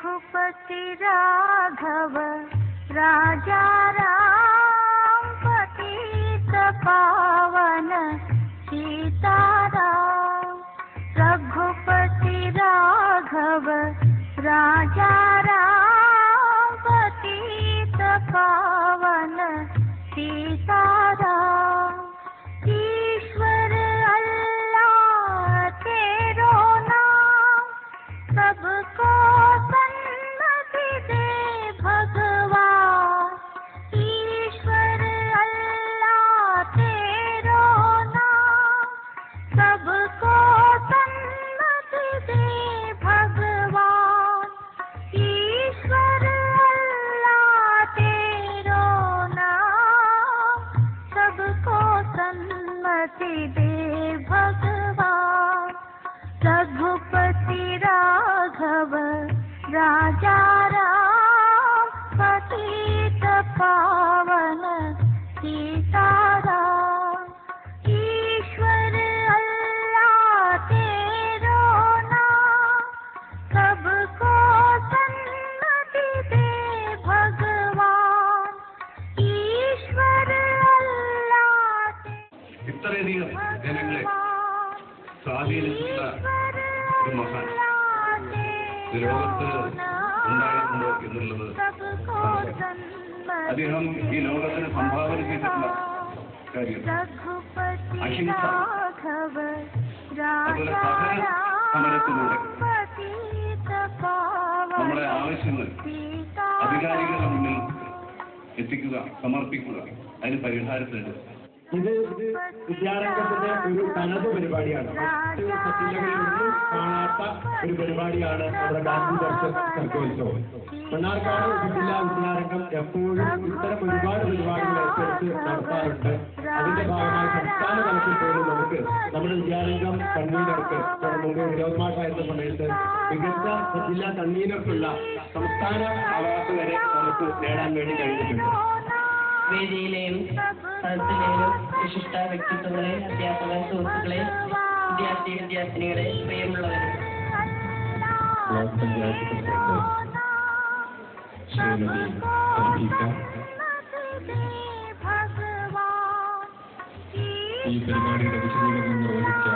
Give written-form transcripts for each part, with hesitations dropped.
रघुपति राघव राजा राम पतित पावन सीताराम। रघुपति राघव राजा राम पतित पावन सीताराम। ईश्वर अल्लाह तेरो नाम सबको सन्मति दे भगवान। ईश्वर अल्लाह तेरो नाम सबको सन्मति दे भगवान। ईश्वर अल्लाह तेरो नाम सबको सन्मति दे भगवान। रघुपति राघव राजा राम पतित पावन सीताराम। ईश्वर अल्लाह तेरो नाम सबको सन्मति दे भगवान। ईश्वर अल्लाह ഇത്രയധികം ജനങ്ങളെ സ്വാധീനിച്ചിട്ടുള്ള ഒരു മഹാൻ ലോകത്ത് ഉണ്ടായിട്ടുണ്ടോ എന്നുള്ളത് അദ്ദേഹം ഈ ലോകത്തിന് സംഭാവന ചെയ്തിട്ടുള്ള കാര്യം അഹിംസ, അതുപോലെ സഹന സമരത്തിലൂടെ നമ്മുടെ ആവശ്യങ്ങൾ അധികാരികളുടെ മുന്നിൽ എത്തിക്കുക, സമർപ്പിക്കുക, അതിന് പരിഹാരത്തിനുണ്ട്. ഇത് വിദ്യാരംഗത്തിന്റെ ഒരു തനത് പരിപാടിയാണ്. മറ്റ് ജില്ലകളിലൊന്നും കാണാത്ത ഒരു പരിപാടിയാണ് നമ്മുടെ ഗാന്ധി ദർശൻ സർഗോത്സവം. മണ്ണാർക്കാട് ജില്ലാ വിദ്യാരംഗം എപ്പോഴും ഇത്തരം ഒരുപാട് പരിപാടികൾ ഏറ്റെടുത്ത് നടത്താറുണ്ട്. അതിന്റെ ഭാഗമായി സംസ്ഥാന തലത്തിൽ പോലും നമുക്ക് നമ്മുടെ വിദ്യാരംഗം കൺവീനർക്ക് മുമ്പ് വിരോധമാക്കായിരുന്ന സമയത്ത് മികച്ച ജില്ലാ കൺവീനർക്കുള്ള സംസ്ഥാന അവാർഡ് വരെ നമുക്ക് നേടാൻ വേണ്ടി കഴിഞ്ഞിട്ടുണ്ട്. വേദിയിലെയും സദസ്സിലെയും വിശിഷ്ട വ്യക്തിത്വങ്ങളെ, അധ്യാപക സുഹൃത്തുക്കളെ, വിദ്യാർത്ഥിനികളെ, പ്രിയമുള്ളവരെ, ബ്ലോക്ക് പഞ്ചായത്ത് പ്രസിഡന്റ് ശ്രീമതി സംഗീത, ഈ പരിപാടിയുടെ വിശദീകരണം നിർവഹിച്ച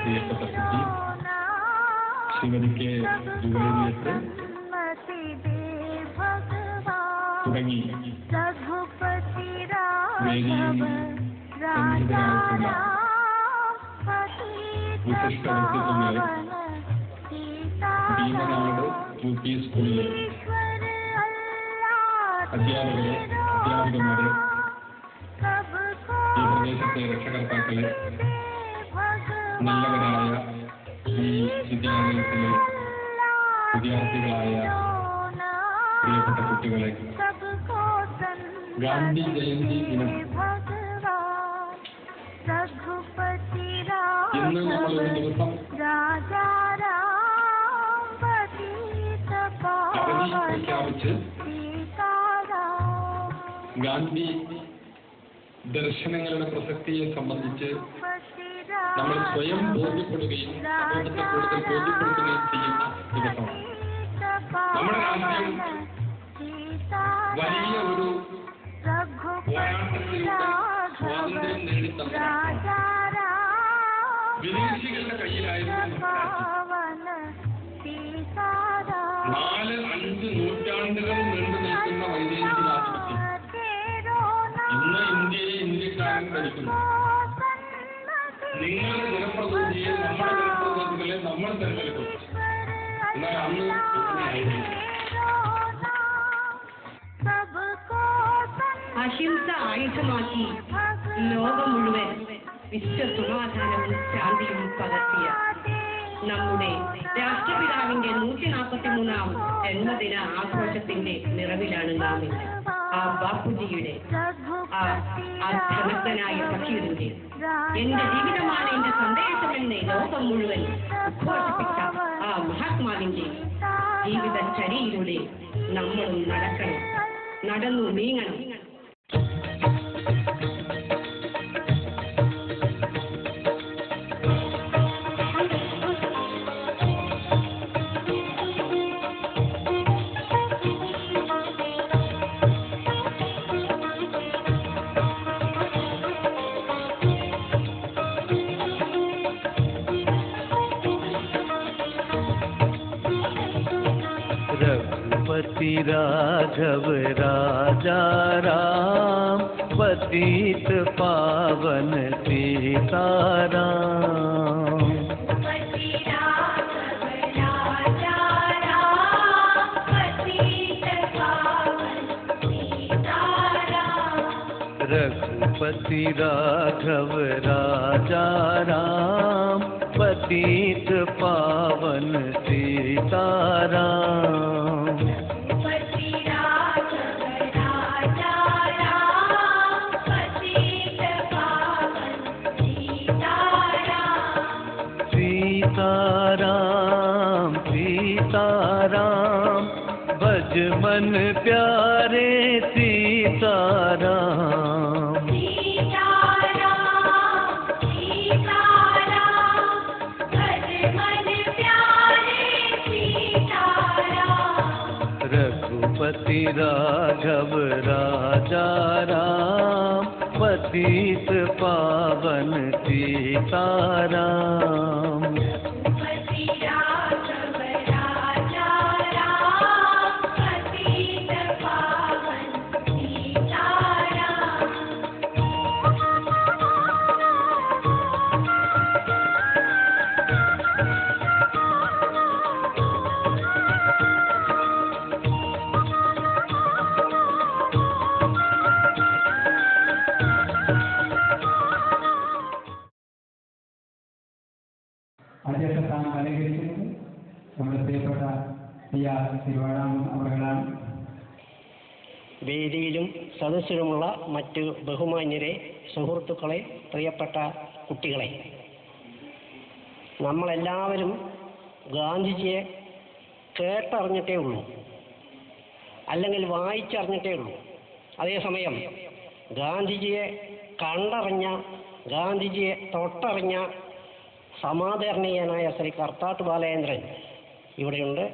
പ്രിയപ്പെട്ട കുട്ടി ശ്രീമതി കെ ജുവൈരിയത്ത് തുടങ്ങി വേദിയിൽ സന്നിഹിതരായിട്ടുള്ള വിശിഷ്ട വ്യക്തിത്വങ്ങളെ, ഭീമനാട് UP സ്കൂളിലെ അധ്യാപകരെ, അധ്യാപികമാരെ, ഈ പ്രദേശത്തെ രക്ഷകർത്താക്കളെ, നല്ലവരായ ഈ വിദ്യാലയത്തിലെ വിദ്യാർത്ഥികളായ പ്രിയപ്പെട്ട കുട്ടികളെ, ഗാന്ധി ജയന്തി ദിനം ഇന്ന് നമ്മളൊരു ദിവസം അവധി പ്രഖ്യാപിച്ച് ഗാന്ധി ദർശനങ്ങളുടെ പ്രസക്തിയെ സംബന്ധിച്ച് നമ്മൾ സ്വയം ബോധ്യപ്പെടുകയും സമൂഹത്തെ കൂടുതൽ ബോധ്യപ്പെടുത്തുകയും ചെയ്യുന്ന ദിവസമാണ്. നമ്മുടെ രാജ്യം വലിയ ഒരു പോരാട്ടത്തിലൂടെ സ്വാതന്ത്ര്യം നേടിത്തന്ന വിദേശികളുടെ കയ്യിലായിരുന്നു. 4-5 നൂറ്റാണ്ടുകൾ നീണ്ടു നിൽക്കുന്ന വൈദേശികാധിപത്യം ഇന്ന് ഇന്ത്യയെ ഇന്ത്യക്കാരൻ ഭരിക്കുന്നു. നിങ്ങളുടെ ജനപ്രതിനിധിയെ, നമ്മുടെ ജനപ്രതിനിധികളെ നമ്മൾ തെരഞ്ഞെടുക്കും. എന്നാൽ അന്ന് അഹിംസ ആയുധമാക്കി ലോകം മുഴുവൻ വിശ്വസമാധാനവും ശാന്തിയും പകർത്തിയ നമ്മുടെ രാഷ്ട്രപിതാവിന്റെ 143ാം ജന്മദിന ആഘോഷത്തിന്റെ നിറവിലാണ് നാം ഇന്ന്. ആ ബാപ്പുജിയുടെ, ആ ധനസ്ഥനായ ഫക്കീറിന്റെ എന്റെ ജീവിതമാണ് എന്റെ സന്ദേശമെന്ന് ലോകം മുഴുവൻ ഉദ്ഘോഷിപ്പിച്ച ആ മഹാത്മാവിന്റെ ജീവിതചര്യയിലൂടെ നമ്മളും നടക്കണം, നടന്നു നീങ്ങണം. रघुपति राघव राजा राम, पतित पावन सीताराम। रघुपति राघव राजा राम, पतित पावन सीताराम। सीताराम सीताराम भज मन प्यारे सीताराम। रघुपति राघव राजा राम, पतित पावन सीताराम। അധ്യക്ഷസ്ഥാനം അലങ്കരിക്കുന്നത് നമ്മുടെ പ്രിയപ്പെട്ട തിരുവാടാമൻ അവர்களാണ്. വേദിയിലും സദസ്സിലുമുള്ള മറ്റ് ബഹുമാന്യരെ, സുഹൃത്തുക്കളെ, പ്രിയപ്പെട്ട കുട്ടികളെ, നമ്മളെല്ലാവരും ഗാന്ധിജിയെ കേട്ടറിഞ്ഞിട്ടേ ഉള്ളൂ, അല്ലെങ്കിൽ വായിച്ചറിഞ്ഞിട്ടേ ഉള്ളൂ. അതേസമയം ഗാന്ധിജിയെ കണ്ടറിഞ്ഞ, ഗാന്ധിജിയെ തൊട്ടറിഞ്ഞ സമാദരണീയനായ ശ്രീ കർത്താട്ട് ബാലചന്ദ്രൻ ഇവിടെയുണ്ട്.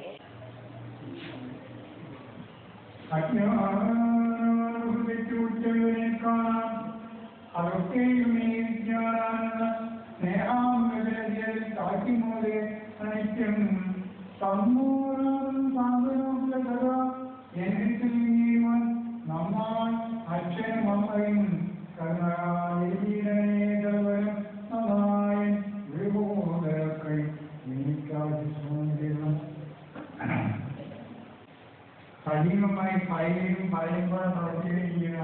സജീവമായി ഫയലിലും പറയുമ്പോൾ പ്രവർത്തിക്കുകയും ചെയ്യുന്ന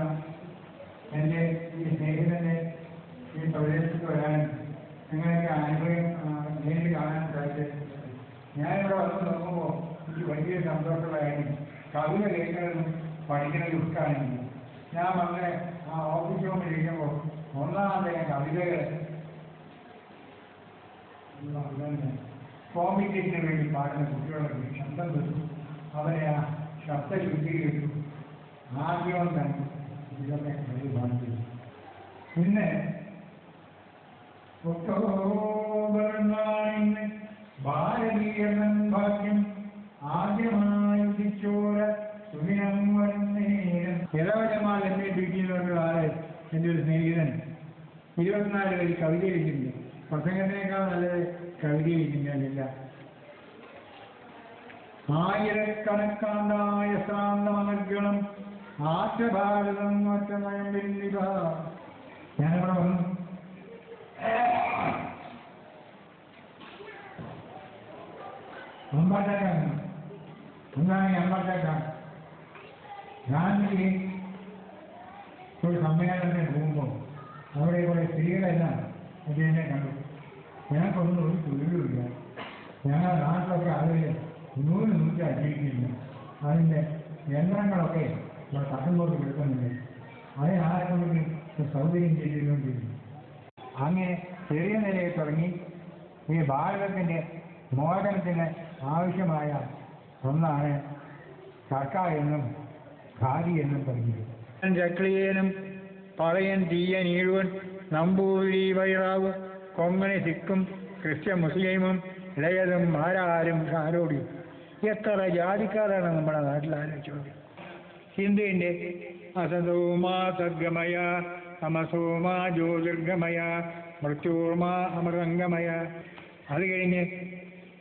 എൻ്റെ ഈ സ്നേഹിതനെ ഈ പ്രദേശത്ത് വരാൻ നിങ്ങളൊക്കെ അനുഭവം നേരിട്ട് കാണാൻ സാധിച്ചത്. ഞാനിവിടെ വന്ന് നോക്കുമ്പോൾ എനിക്ക് വലിയ സന്തോഷമുള്ളതായിരുന്നു. കവിത കേൾക്കുന്നതും പഠിക്കുന്നതും ഇഷ്ടമാണെങ്കിൽ ഞാൻ വന്ന് ആ ഓഫീസ് റൂമിലിരിക്കുമ്പോൾ ഒന്നാമത്തെ കവിതകൾ കോമ്പറ്റീഷന് വേണ്ടി പാടുന്ന കുട്ടികളൊക്കെ ശബ്ദം കിട്ടും, അവരെ ആ ശബ്ദശുദ്ധി കിട്ടും, ആദ്യം തന്നെ ഇതൊക്കെ കഴിവ് പാടിക്കും. ഇന്ന് ഒക്ടോബർ 4 ഭാരതീയ ഭാഗ്യം ആദ്യമായി ഉദിച്ചോര സുദിനം വരുന്നേരം. ഇളവജമാൽ എന്നെ പിടിക്കുന്ന ആളെ എൻ്റെ ഒരു സ്നേഹിതൻ 24 വരി കവിത എഴുതിയിട്ടുണ്ട്. പ്രസംഗത്തിനേക്കാൾ നല്ലത് കവിത എഴുതില്ല. ആയിരക്കണക്കാണ്ടായ ശാന്തമനർഗണം ആറ്റഭാരതം ഒറ്റമയം വെല്ലിവ. ഞാനിവിടെ വന്നു അമ്പാട്ടേക്കാണ്, ഒന്നാണ് അമ്പാട്ടേക്കാണ്. ഗാന്ധിജി ഒരു സമ്മേളനത്തിന് പോകുമ്പോൾ അവിടെ ഇവിടെ സ്ത്രീകളെല്ലാം അദ്ദേഹത്തെ കണ്ടു. ഞങ്ങൾക്കൊന്നും ഒരു തൊഴിലുമില്ല, ഞങ്ങളുടെ നാട്ടിലൊക്കെ ആളുകൾ 100 അടിയിട്ടില്ല, അതിൻ്റെ യന്ത്രങ്ങളൊക്കെ ഇവിടെ തട്ടുമ്പോട്ട് കിടക്കുന്നുണ്ട്, അതിനാരെങ്കിലും സൗകര്യം ചെയ്തുകൊണ്ടിരുന്നു. അങ്ങനെ ചെറിയ നിലയിൽ തുടങ്ങി ഈ ഭാരതത്തിൻ്റെ മോചനത്തിന് ആവശ്യമായ ഒന്നാണ് സർക്കാർ എന്നും ഖാദി എന്നും പറഞ്ഞത്. ചക്ലിയനും പഴയൻ തീയൻ ഈഴുവൻ നമ്പൂതിരി വൈറാവ് കൊങ്ങണി സിക്കും ക്രിസ്ത്യൻ മുസ്ലിമും ഇടയതും ആരാരും ഷാരോടിയും. എത്ര ജാതിക്കാരാണ് നമ്മുടെ നാട്ടിൽ ആലോചിച്ചത്. ഹിന്ദുവിൻ്റെ അസതോമാ സദ്ഗമയ തമസോമാ ജ്യോതിർഗമയ മൃത്യോർമാ അമൃതംഗമയ. അത് കഴിഞ്ഞ്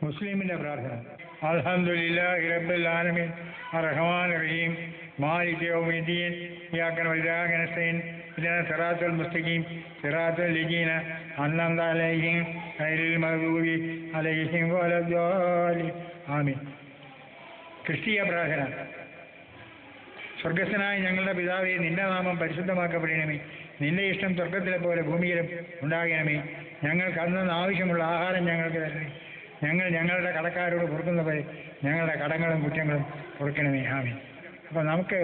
മുസ്ലിമിൻ്റെ പ്രാർത്ഥന. അൽഹംദുലില്ലാഹി റബ്ബിൽ ആലമീൻ അർറഹ്മാനിർ റഹീം മാലികി യൗമിദ്ദീൻ ഇയ്യാക നഅ്ബുദു വഇയ്യാക നസ്തഈൻ ഇഹ്ദിന സിറാത്തൽ മുസ്തഖീം സിറാത്തൽ ലദീന അൻഅംത അലൈഹിം ഗൈറിൽ മഗ്ദൂബി അലൈഹിം വലദ്ദാലിൻ. ആമീൻ. ക്രിസ്തീയ പ്രാർത്ഥന. സ്വർഗസ്ഥനായ ഞങ്ങളുടെ പിതാവേ, നിന്റെ നാമം പരിശുദ്ധമാക്കപ്പെടണമേ. നിന്റെ ഇഷ്ടം സ്വർഗത്തിലെ പോലെ ഭൂമിയിലും ഉണ്ടാകണമേ. ഞങ്ങൾക്ക് അന്ന് ആവശ്യമുള്ള ആഹാരം ഞങ്ങൾക്ക് തരണമേ. ഞങ്ങൾ ഞങ്ങളുടെ കടക്കാരോട് പൊറുക്കുന്ന പോലെ ഞങ്ങളുടെ കടങ്ങളും കുറ്റങ്ങളും പൊറുക്കണമേ. ആമീൻ. അപ്പോൾ നമുക്ക്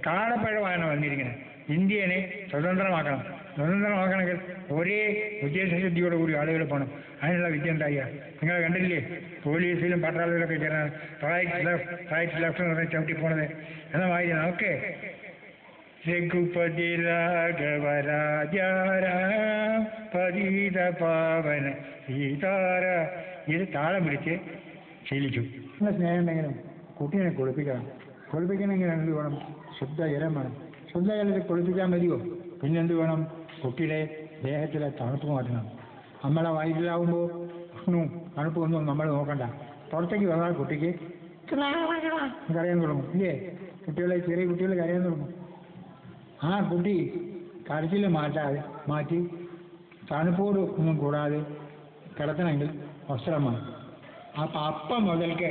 കാടപ്പഴമാണ് വന്നിരിക്കുന്നത്. ഇന്ത്യനെ സ്വതന്ത്രമാക്കണം. സ്വതന്ത്രമാക്കണമെങ്കിൽ ഒരേ ഉദ്ദേശശുദ്ധിയോടുകൂടി ആളുകൾ പോകണം. അതിനുള്ള വിദ്യ ഉണ്ടാകുക. നിങ്ങൾ കണ്ടില്ലേ പോലീസിലും പട്ടാളത്തിലൊക്കെ ചേർന്നാൽ റൈറ്റ് ലെഫ്റ്റ് എന്ന് പറഞ്ഞാൽ ചവിട്ടി പോണത്. എന്ന മാതിരി നമുക്ക് രഘുപതി രാഘവരാജാരാം പരീത പാവന സീതാര ഇത് താളം പിടിച്ച് ശീലിച്ചു. നല്ല സ്നേഹം ഉണ്ടെങ്കിലും കുട്ടീനെ കുളിപ്പിക്കണം. കുളിപ്പിക്കണമെങ്കിൽ എന്ത് വേണം? ശുദ്ധ ജലം വേണം. ശുദ്ധ ജലത്തിൽ കുളിപ്പിക്കാൻ മതിയോ? പിന്നെന്ത് വേണം? കുട്ടിയുടെ ദേഹത്തിലെ തണുപ്പ് മാറ്റണം. നമ്മളെ വയറ്റിലാവുമ്പോൾ ഉഷ്ണവും തണുപ്പൊന്നും നമ്മൾ നോക്കണ്ട. പുറത്തേക്ക് വന്നാൽ കുട്ടിക്ക് കരയാൻ തുടങ്ങും. ഇല്ലേ? ചെറിയ കുട്ടികൾ കരയാൻ തുടങ്ങും. ആ കുട്ടി കരച്ചിൽ മാറ്റി തണുപ്പോട് ഒന്നും കൂടാതെ കിടത്തണമെങ്കിൽ വസ്ത്രമാണ്. അപ്പം മുതൽക്ക്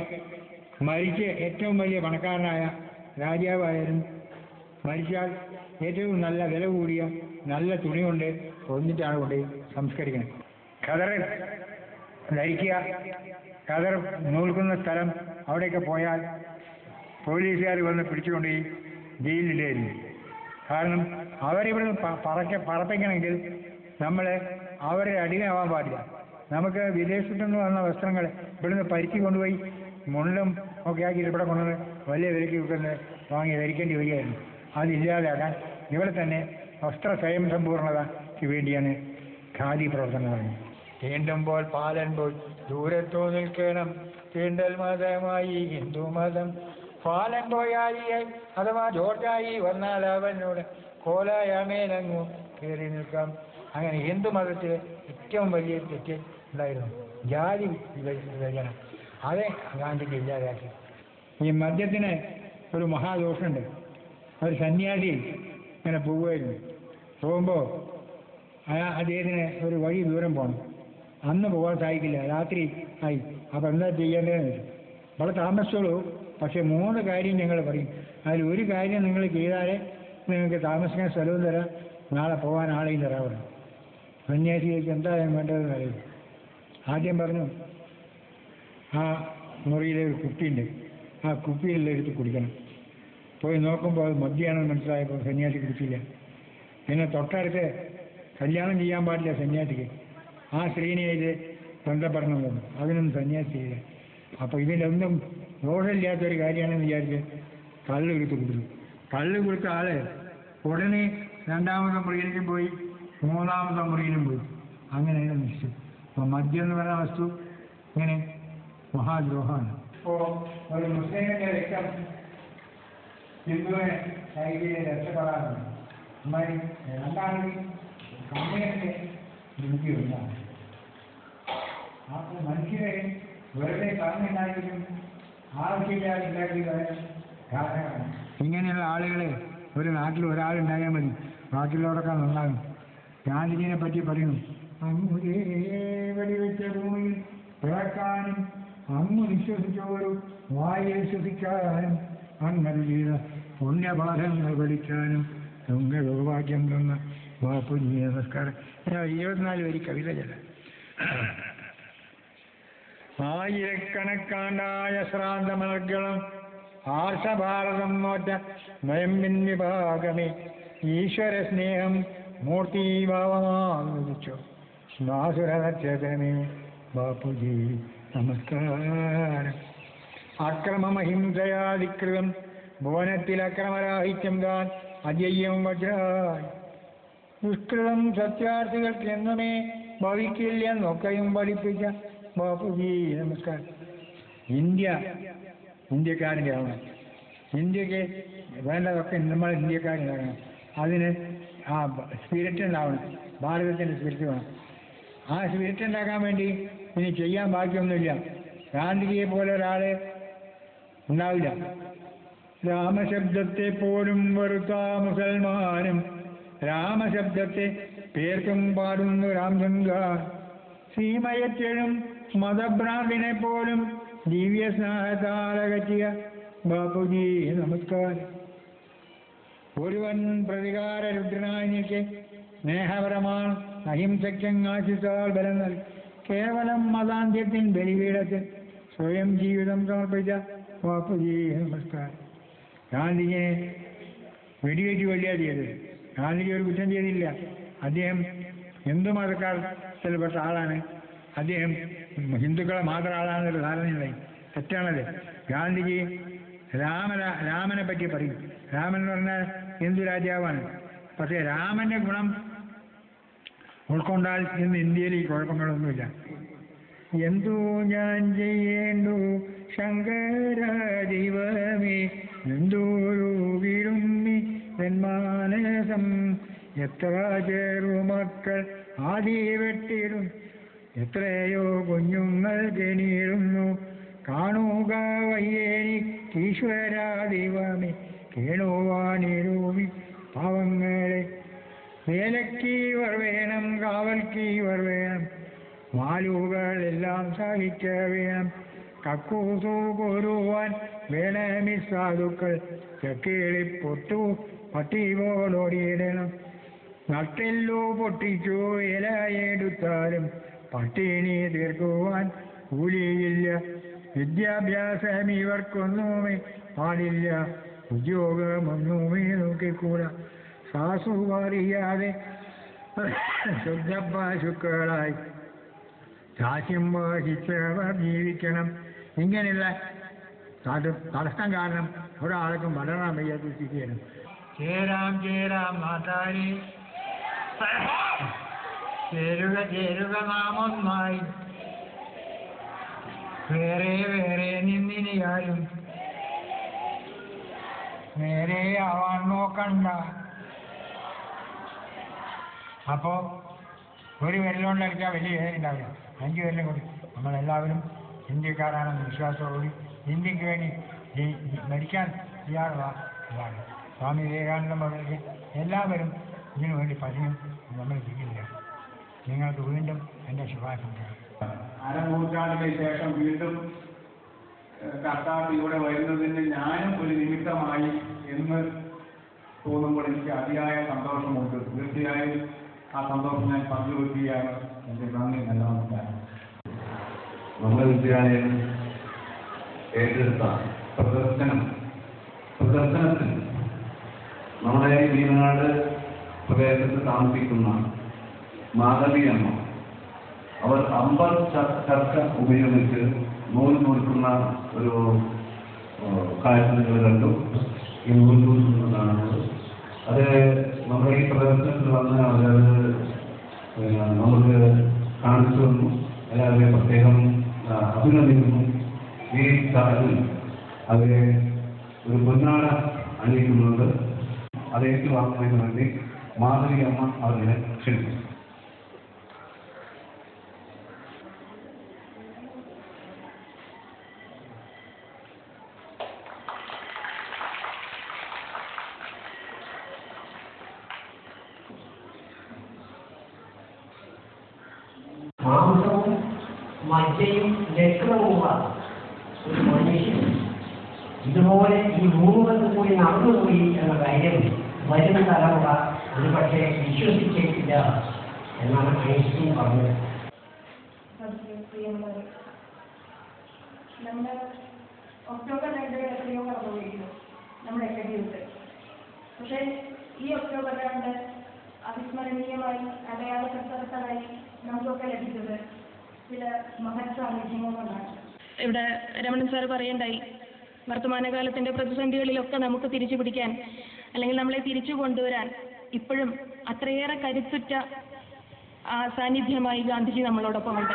മരിച്ച് ഏറ്റവും വലിയ പണക്കാരനായ രാജാവായാലും മരിച്ചാൽ ഏറ്റവും നല്ല വില കൂടിയ നല്ല തുണി കൊണ്ട് പൊന്നിട്ടാണ് കൊണ്ട് സംസ്കരിക്കുന്നത്. ഖദർ ധരിക്കുക. ഖദർ നൂൽക്കുന്ന സ്ഥലം അവിടെയൊക്കെ പോയാൽ പോലീസുകാർ വന്ന് പിടിച്ചുകൊണ്ട് ജയിലിലായിരുന്നു. കാരണം അവരിവിടുന്ന് പറപ്പിക്കണമെങ്കിൽ നമ്മൾ അവരെ അടിമയാവാൻ പാടില്ല. നമുക്ക് വിദേശത്തുനിന്ന് വന്ന വസ്ത്രങ്ങൾ ഇവിടുന്ന് പരിക്കി കൊണ്ടുപോയി മുള്ളും ഒക്കെ ആക്കി ഇവിടെ കൊണ്ടുവന്ന് വലിയ വിലയ്ക്ക് വിൽക്കുന്നത് വാങ്ങി ധരിക്കേണ്ടി വരികയായിരുന്നു. അതില്ലാതാക്കാൻ ഇവിടെ തന്നെ വസ്ത്ര സ്വയം സമ്പൂർണതയ്ക്ക് വേണ്ടിയാണ് ഖാദി പ്രവർത്തനം പറഞ്ഞത്. തീണ്ടുമ്പോൾ പാലൻപോൾ ദൂരത്തോ നിൽക്കണം, തീണ്ടൽ മതമായി ഹിന്ദു മതം. പാലൻ പോയായി അഥവാ ജോർജായി വന്നാൽ അവനോട് കോലായമേനങ്ങു കയറി നിൽക്കാം. അങ്ങനെ ഹിന്ദു മതത്തിൽ ഏറ്റവും വലിയ തെറ്റ് ഉണ്ടായിരുന്നു ജാതി വിഭജനം. അതെ ഗാന്ധിജി ഇല്ലാതാക്കി. ഈ മദ്യത്തിന് ഒരു മഹാദോഷമുണ്ട്. ഒരു സന്യാസി ഇങ്ങനെ പോവുമായിരുന്നു. പോകുമ്പോൾ അദ്ദേഹത്തിന് ഒരു വഴി ദൂരം പോകണം. അന്ന് പോകാൻ സാധിക്കില്ല, രാത്രി ആയി. അപ്പോൾ എന്താ ചെയ്യേണ്ടതെന്ന് വെച്ചു. അവിടെ താമസിച്ചോളൂ, പക്ഷേ 3 കാര്യം ഞങ്ങൾ പറയും. അതിൽ ഒരു കാര്യം നിങ്ങൾ ചെയ്താലേ നിങ്ങൾക്ക് താമസിക്കാൻ സ്ഥലവും തരാം, നാളെ പോകാൻ ആളെയും തരാറുണ്ട്. സന്യാസിക്ക് എന്താ വേണ്ടതെന്ന് അറിയില്ല. ആദ്യം പറഞ്ഞു, ആ മുറിയിലെ ഒരു കുപ്പിയുണ്ട്, ആ കുപ്പിയിലെടുത്ത് കുടിക്കണം. പോയി നോക്കുമ്പോൾ അത് മദ്യമാണെന്ന് മനസ്സിലായപ്പോൾ സന്യാസി കുടിച്ചില്ല. പിന്നെ തൊട്ടടുത്ത് കല്യാണം ചെയ്യാൻ പാടില്ല സന്യാസിക്ക്, ആ സ്ത്രീനെയായിട്ട് ബന്ധപ്പെടണം എന്ന്. അതിനൊന്നും സന്യാസി ചെയ്യില്ല. അപ്പോൾ ഇതിലൊന്നും ദോഷമില്ലാത്തൊരു കാര്യമാണെന്ന് വിചാരിച്ച് കള്ള് കൊടുത്ത് കുടിച്ചു. കള്ള് കൊടുത്ത ആള് ഉടനെ 2ാമത്തെ മുറിയിലേക്കും പോയി, 3ാമത്തെ മുറിയിലും പോയി. അങ്ങനെയാണ് നിശ്ചയം. അപ്പോൾ മദ്യം എന്ന് പറയുന്ന വസ്തു ഇങ്ങനെ മഹാദ്രോഹമാണ്. ഇപ്പോൾ ഒരു മുസ്ലിമിൻ്റെ രക്തം ഹിന്ദുവിനെ കൈകിലെ രക്ഷപ്പെടാറുണ്ട്. അമ്മായി 2ാമത് കമ്മ്യൂണിസ്റ്റ് നീതിയുണ്ടാണ്. അപ്പോൾ മനുഷ്യരെ വെറുതെ പറഞ്ഞുണ്ടാക്കിയും ആവശ്യമില്ലാതെ ഉണ്ടാക്കിയതായ കാരണമാണ്. ഇങ്ങനെയുള്ള ആളുകളെ ഒരു നാട്ടിൽ ഒരാളുണ്ടായാൽ മതി, ബാക്കിയുള്ളവരൊക്കെ നന്നാകും. ഗാന്ധിജിനെ പറ്റി പറയുന്നു, അങ്ങുരേ വെടിവെച്ച ഭൂമിയിൽ പിറക്കാനും അങ്ങ് വിശ്വസിച്ചോരു വായിൽ വിശ്വസിക്കാനും അങ്ങനെ ചെയ്ത പുണ്യപാഠങ്ങൾ പഠിക്കാനും നിങ്ങൾ ഭാഗ്യം തന്ന ബാപ്പുജി നമസ്കാരം. 24 വരി കവിത ചില. ആയിരക്കണക്കാണ്ടായ ശ്രാന്തമർഗളം ആർഷഭാരതം നോറ്റ നയമ്പിൻ വിഭാഗമേ ഈശ്വര സ്നേഹം മൂർത്തിഭാവമാച്ചു നാസുരനക്ഷത്രമേ ബാപ്പുജി നമസ്കാരം. അക്രമമഹിംസയാധികൃതം ഭുവനത്തിൽ അക്രമരാഹിത്യം താൻ അജയ്യം വജ്രായി. ദുഷ്കൃതം സത്യാർത്ഥികൾക്ക് എന്നുമേ ഭവിക്കില്ലെന്നൊക്കെയും പഠിപ്പിച്ച ബാപ്പുജി നമസ്കാരം. ഇന്ത്യക്കാരൻ്റെ ആവണം. ഇന്ത്യക്ക് വേണ്ടതൊക്കെ നമ്മൾ ഇന്ത്യക്കാരുണ്ടാകണം. അതിന് ആ സ്പിരിറ്റ് ഉണ്ടാവണം, ഭാരതത്തിൻ്റെ സ്പിരിറ്റ് വേണം. ആ സ്പിരിറ്റ് ഉണ്ടാക്കാൻ വേണ്ടി ഇനി ചെയ്യാൻ ബാക്കിയൊന്നുമില്ല. ഗാന്ധിജിയെ പോലെ ഒരാള് ഉണ്ടാവില്ല. രാമശബ്ദത്തെ പോലും വെറുത്ത മുസൽമാനും രാമശബ്ദത്തെ പേർക്കും പാടുന്നു രാംഗംഗ. സീമയറ്റഴും മതഭ്രാന്തിനെ പോലും ദിവ്യ സ്നേഹത്താലകറ്റിയ ബാപ്പുജി നമസ്കാരം. ഒരുവൻ പ്രതികാര രുദ്രനായി നിൽക്കെ സ്നേഹപരമാണ് അഹിംസയ്ക്കങ്ങാശിച്ചാൽ ബലം നൽകി. കേവലം മതാന്ത്യത്തിൻ ബലിപീഠത്തിൽ സ്വയം ജീവിതം സമർപ്പിച്ച ബാപ്പുജി നമസ്കാരം. ഗാന്ധിജിയെ വെടിയേറ്റ് കൊല്ലുക ചെയ്തത്. ഗാന്ധിജി ഒരു കുറ്റം ചെയ്തില്ല. അദ്ദേഹം ഹിന്ദു മതക്കാരത്തിൽപ്പെട്ട ആളാണ്. അദ്ദേഹം ഹിന്ദുക്കളെ മാത്രം ആളാണെന്നൊരു ധാരണയുണ്ടായി. തെറ്റാണത്. ഗാന്ധിജി രാമനെ പറ്റി പറയും. രാമൻ എന്ന് പറഞ്ഞാൽ ഹിന്ദു രാജാവാണ്. പക്ഷേ രാമന്റെ ഗുണം ഉൾക്കൊണ്ടാൽ ഇന്ന് ഇന്ത്യയിൽ ഈ കുഴപ്പങ്ങളൊന്നുമില്ല. എന്തോ ഞാൻ ചെയ്യേണ്ടു ശങ്കര ദൈവമേ, എന്തോരു വിരുന്നി നെന്മാനസം, എത്ര ചെറുമക്കൾ ആദി വെട്ടിടും, എത്രയോ കുഞ്ഞുങ്ങൾ ജനിടുന്നു, കാണുക വയ്യേനിക്കീശ്വര ദൈവമേ, കേണുവാനിരൂമി പാവങ്ങളെ. വേലക്കീവർ വേണം, കാവൽക്കീവർ വേണം, മാലുകളെല്ലാം സഹിക്ക വേണം, കക്കൂസു കോരുവാൻ വേണമി സാധുക്കൾ, ചക്കേളിപ്പൊട്ടു പട്ടി പോലോടിയിടണം. നട്ടെല്ലു പൊട്ടിച്ചു ഇലയെടുത്താലും പട്ടിണി തീർക്കുവാൻ കൂലിയില്ല. വിദ്യാഭ്യാസം ഇവർക്കൊന്നുമേ പാടില്ല, ഉദ്യോഗമൊന്നുമേ നോക്കിക്കൂടാ. സാസുവറിയാതെ ശുദ്ധപശുക്കളായി സാക്ഷ്യം വഹിച്ചവർ ജീവിക്കണം. ഇങ്ങനെയുള്ള തടസ്സം കാരണം ഒരാൾക്കും വളരാൻ വയ്യാത്ത സ്ഥിതിയാണ്. ചേരാം ചേരാം നാട്ടാരി, ചേരുക ചേരുക നാമൊന്നായി, വേറെ വേറെ നിന്നിനിയാലും നേരെ ആവാൻ നോക്കണ്ട. അപ്പോ ഒരു വിരലുകൊണ്ടടിച്ചാൽ വലിയ ഉണ്ടാവില്ല, 5 വിരലും കൂടി നമ്മളെല്ലാവരും ഇന്ത്യക്കാരാണെന്ന് വിശ്വാസത്തോടുകൂടി ഇന്ത്യക്ക് വേണ്ടി മരിക്കാൻ തയ്യാറുള്ള ഇതാണ്. സ്വാമി വിവേകാനന്ദ മുതൽക്ക് എല്ലാവരും ഇതിനു വേണ്ടി പതിനും നമ്മൾ ചെയ്യില്ല. നിങ്ങൾക്ക് വീണ്ടും എൻ്റെ ശുഭാശംസകൾ. അരനൂറ്റാണ്ടിന് ശേഷം വീണ്ടും കർത്താവ് ഇവിടെ വരുന്നതിന് ഞാനും ഒരു നിമിത്തമായി എന്ന് തോന്നുമ്പോൾ എനിക്ക് അതിയായ സന്തോഷമുണ്ട്. തീർച്ചയായും ആ സന്തോഷം ഞാൻ പങ്കുവെക്കുകയാണ്. എൻ്റെ നന്ദി. നല്ല നമസ്കാരം. നമ്മുടെ വിദ്യാലയം ഏറ്റെടുത്ത പ്രദർശനത്തിൽ നമ്മുടെ വീനാട് പ്രദേശത്ത് താമസിക്കുന്ന മാധവി അമ്മ, അവർ 50 ചർക്ക ഉപയോഗിച്ച് നൂൽ നൂൽക്കുന്ന ഒരു കാഴ്ച നിങ്ങൾ കണ്ടു. ഈ നൂൽ നൂൽക്കുന്നതാണ് അത് നമ്മുടെ ഈ പ്രദർശനത്തിൽ വന്ന് അവരത് നമുക്ക് കാണിച്ചു തന്നു. എല്ലാവരെയും പ്രത്യേകം അഭിനന്ദിക്കുന്നു. ഈ ചടങ്ങിൽ അവരെ ഒരു പൊന്നാട അണിയിക്കുന്നുണ്ട്. അത് ഏറ്റുവാങ്ങുന്നതിന് വേണ്ടി മാധവി അമ്മ അവരെ ക്ഷണിച്ചു. മാംസവും മജ്ജയും ലക്ഷണവുമുള്ള ഒരു മനുഷ്യൻ ഇതുപോലെ ഈ മൂന്നുകൾക്ക് കൂടി നടന്നുപോയി എന്ന കാര്യം വരും തലമുറ ഒരുപക്ഷെ വിശ്വസിച്ചിട്ടില്ല എന്നാണ് ഐൻസ്റ്റീൻ പറഞ്ഞത്. നമ്മുടെ ഒക്ടോബർ 2 എത്രയോ കടന്നുപോയിരിക്കുന്നു നമ്മുടെ അക്കാദമിയിൽ. പക്ഷേ ഈ ഒക്ടോബർ 2 അവിസ്മരണീയമായി അടയാളപ്പെടുത്തപ്പെട്ടതായി നമുക്കൊക്കെ ലഭിച്ചത് ചില മഹത് സാന്നിധ്യങ്ങൾ കൊണ്ടാണ്. ഇവിടെ രമണൻ സാർ പറയണ്ടായി, വർത്തമാനകാലത്തിന്റെ പ്രതിസന്ധികളിലൊക്കെ നമുക്ക് തിരിച്ചു പിടിക്കാൻ അല്ലെങ്കിൽ നമ്മളെ തിരിച്ചു കൊണ്ടുവരാൻ ഇപ്പോഴും അത്രയേറെ കരുത്തുറ്റ സാന്നിധ്യമായി ഗാന്ധിജി നമ്മളോടൊപ്പമുണ്ട്.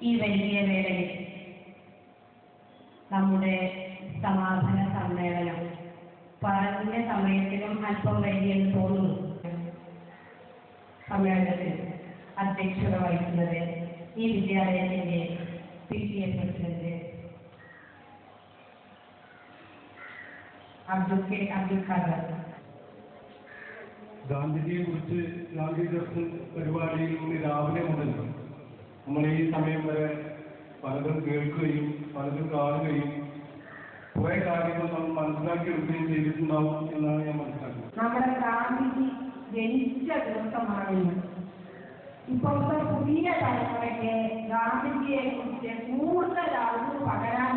ഈ വലിയ വേളയിൽ നമ്മുടെ നമ്മുടെ സമാപന സമ്മേളനം പറഞ്ഞ സമയത്തിലും അല്പം വൈകിയെന്ന് തോന്നുന്നു. സമ്മേളനത്തിൽ അധ്യക്ഷത വഹിക്കുന്നത് ഈ വിദ്യാലയത്തിന്റെ PTA പ്രസിഡന്റ് അബ്ദുൽ ഖാദർ. ഗാന്ധിജിയെ കുറിച്ച് ഗാന്ധി ദർശൻ പരിപാടിയിൽ നിന്ന് രാവിലെ മുതൽ നമ്മൾ ഈ സമയം വരെ പലതും കേൾക്കുകയും പലതും കാണുകയും കുറെ കാര്യങ്ങൾ നമ്മൾ മനസ്സിലാക്കിയെടുക്കുകയും ചെയ്തിട്ടുണ്ടാവും എന്നാണ് ഞാൻ മനസ്സിലാക്കുന്നത്. നമ്മുടെ ഗാന്ധിജി ജനിച്ച ദിവസമാണെന്ന് ഇപ്പോഴത്തെ പുതിയ തലമുറയ്ക്ക് ഗാന്ധിജിയെ കുറിച്ച് കൂടുതൽ അറിവ് പകരാൻ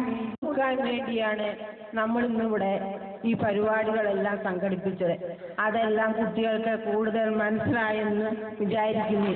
വേണ്ടിയാണ് നമ്മൾ ഇന്നിവിടെ ഈ പരിപാടികളെല്ലാം സംഘടിപ്പിച്ചത്. അതെല്ലാം കുട്ടികൾക്ക് കൂടുതൽ മനസ്സിലായെന്ന് വിചാരിക്കുന്നു.